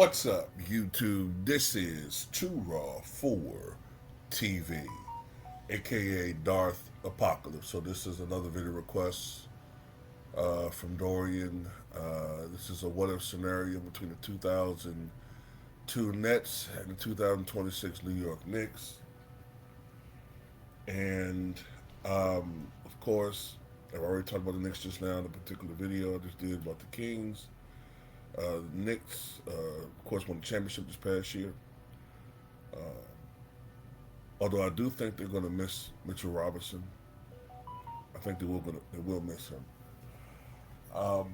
What's up, YouTube? This is Too Raw for TV, aka Darth Apocalypse. So this is another video request from Dorian. This is a what-if scenario between the 2002 Nets and the 2026 New York Knicks. And of course, I've already talked about the Knicks just now in the particular video I just did about the Kings. The Knicks, of course, won the championship this past year. Uh, Although I do think they're going to miss Mitchell Robinson. I think they will miss him. Um,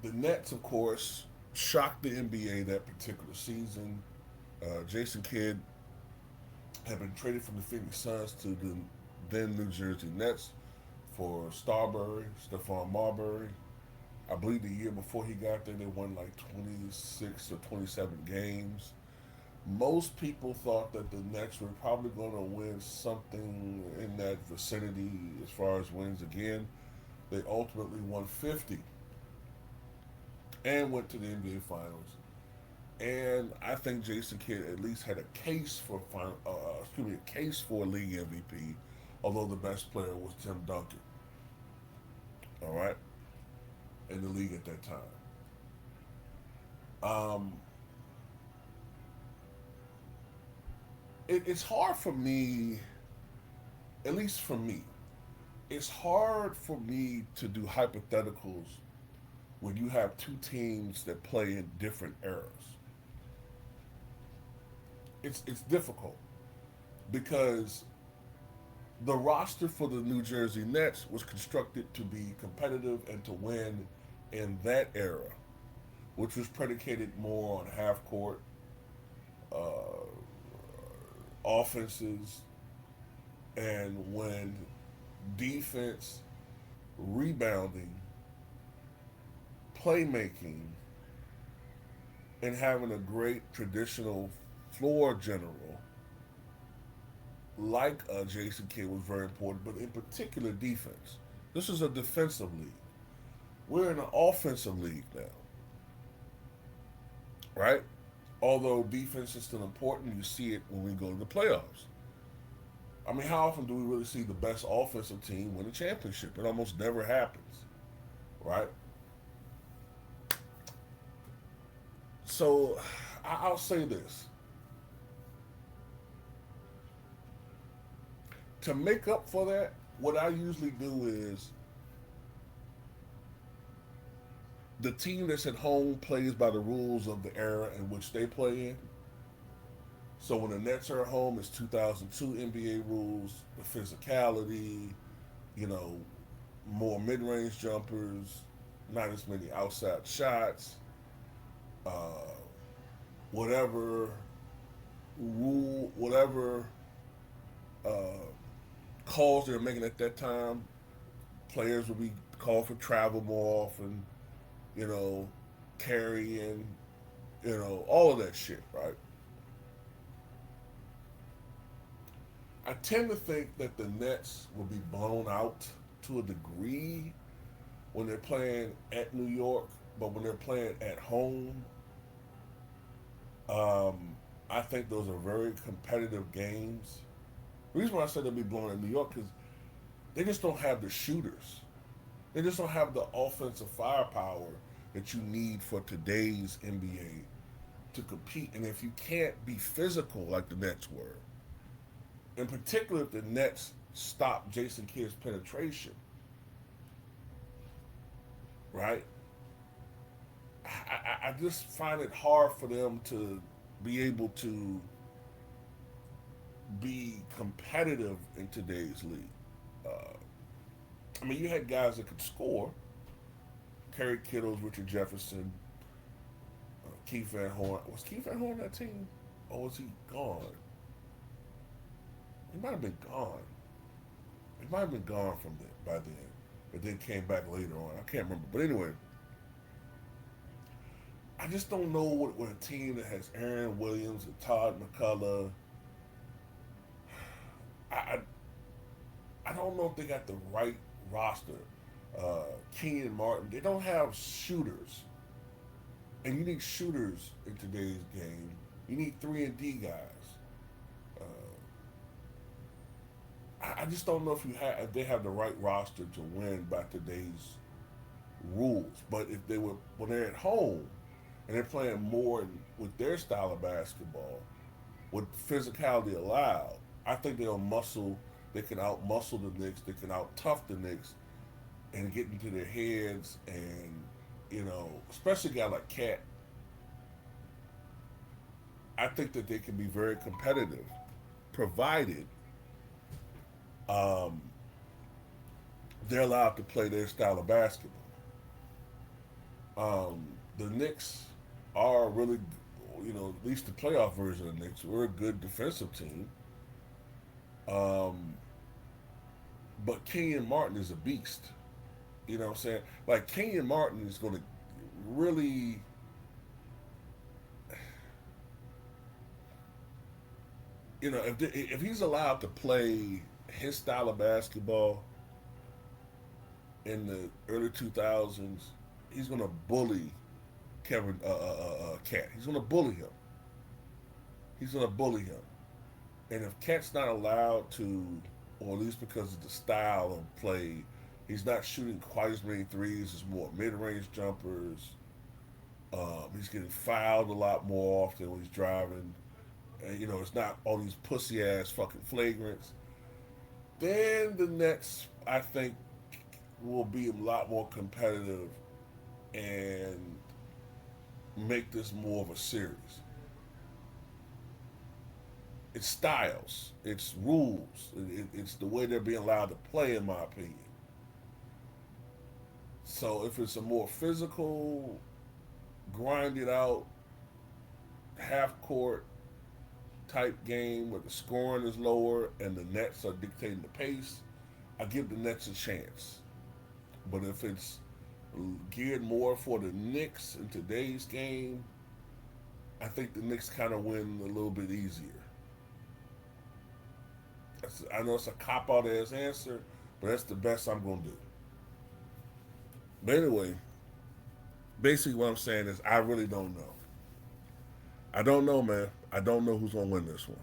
the Nets, of course, shocked the NBA that particular season. Jason Kidd had been traded from the Phoenix Suns to the then New Jersey Nets for Stephon Marbury. I believe the year before he got there, they won like 26 or 27 games. Most people thought that the Nets were probably going to win something in that vicinity as far as wins again. They ultimately won 50 and went to the NBA Finals. And I think Jason Kidd at least had a case for a case for league MVP, although the best player was Tim Duncan. All right, in the league at that time. Um, it's hard for me, at least for me, it's hard for me to do hypotheticals when you have two teams that play in different eras. It's difficult because the roster for the New Jersey Nets was constructed to be competitive and to win in that era, which was predicated more on half court offenses and when defense, rebounding, playmaking, and having a great traditional floor general like Jason Kidd was very important, but in particular defense. This is a defensive league. We're in an offensive league now, right? Although defense is still important, you see it when we go to the playoffs. I mean, how often do we really see the best offensive team win a championship? It almost never happens, right? So I'll say this. To make up for that, what I usually do is the team that's at home plays by the rules of the era in which they play in. So when the Nets are at home, it's 2002 NBA rules, the physicality, you know, more mid-range jumpers, not as many outside shots, uh, whatever whatever uh, calls they're making at that time, players will be called for travel more often, you know, carrying, all of that shit, right? I tend to think that the Nets will be blown out to a degree when they're playing at New York, but when they're playing at home, um, I think those are very competitive games. The reason why I say they'll be blown at New York is they just don't have the shooters. They just don't have the offensive firepower that you need for today's NBA to compete. And if you can't be physical like the Nets were, in particular if the Nets stop Jason Kidd's penetration, right? I just find it hard for them to be able to be competitive in today's league. Uh, I mean, you had guys that could score. Kerry Kittles, Richard Jefferson, Keith Van Horn. Was Keith Van Horn on that team? Or was he gone? He might have been gone. He might have been gone by then, but then came back later on. I can't remember. But anyway, I just don't know what a team that has Aaron Williams and Todd McCullough. I I don't know if they got the right roster. Keenan Martin. They don't have shooters. And you need shooters in today's game. You need 3 and D guys. Uh, I just don't know if they have the right roster to win by today's rules. But if they were when they're at home and they're playing more with their style of basketball, with physicality allowed, I think they'll muscle. They can out muscle the Knicks. They can out tough the Knicks and get into their heads. And especially a guy like Cat, I think that they can be very competitive, provided um, they're allowed to play their style of basketball. The Knicks are really, at least the playoff version of the Knicks, we're a good defensive team. Um, but Kenyon Martin is a beast. You know what I'm saying? Like Kenyon Martin is going to really, if he's allowed to play his style of basketball in the early 2000s, he's going to bully Cat. He's going to bully him. He's going to bully him. And if Cat's not allowed to, or at least because of the style of play, he's not shooting quite as many threes. It's more mid-range jumpers. He's getting fouled a lot more often when he's driving. And, it's not all these pussy-ass fucking flagrants. Then the Nets, I think, will be a lot more competitive and make this more of a series. It's styles, it's rules, it's the way they're being allowed to play, in my opinion. So if it's a more physical, grinded out, half court type game where the scoring is lower and the Nets are dictating the pace, I give the Nets a chance. But if it's geared more for the Knicks in today's game, I think the Knicks kind of win a little bit easier. I know it's a cop out ass answer, but that's the best I'm gonna do. But anyway, basically what I'm saying is I really don't know. I don't know, man. I don't know who's gonna win this one.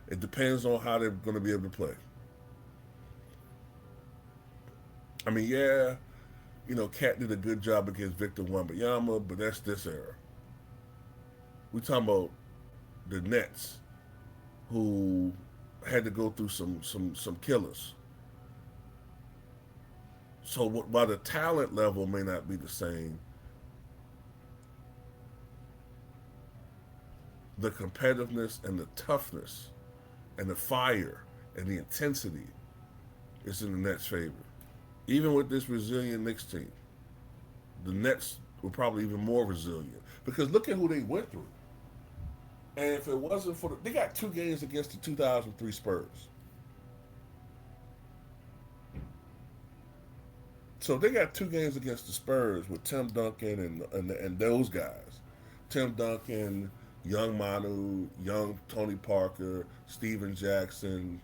It depends on how they're gonna be able to play. I mean, yeah, Cat did a good job against Victor Wembanyama, but that's this era. We talking about the Nets, who had to go through some killers. So while the talent level may not be the same, the competitiveness and the toughness and the fire and the intensity is in the Nets' favor. Even with this resilient Knicks team, the Nets were probably even more resilient because look at who they went through. And if it wasn't for they got 2 games against the 2003 Spurs. So they got 2 games against the Spurs with Tim Duncan and those guys. Tim Duncan, young Manu, young Tony Parker, Steven Jackson,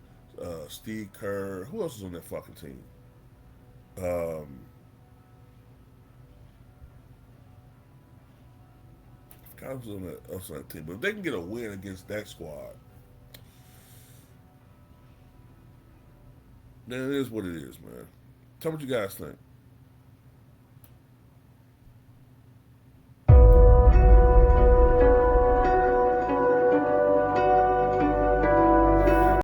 Steve Kerr. Who else is on that fucking team? Um, I was on that team. But if they can get a win against that squad, then it is what it is, man. Tell me what you guys think.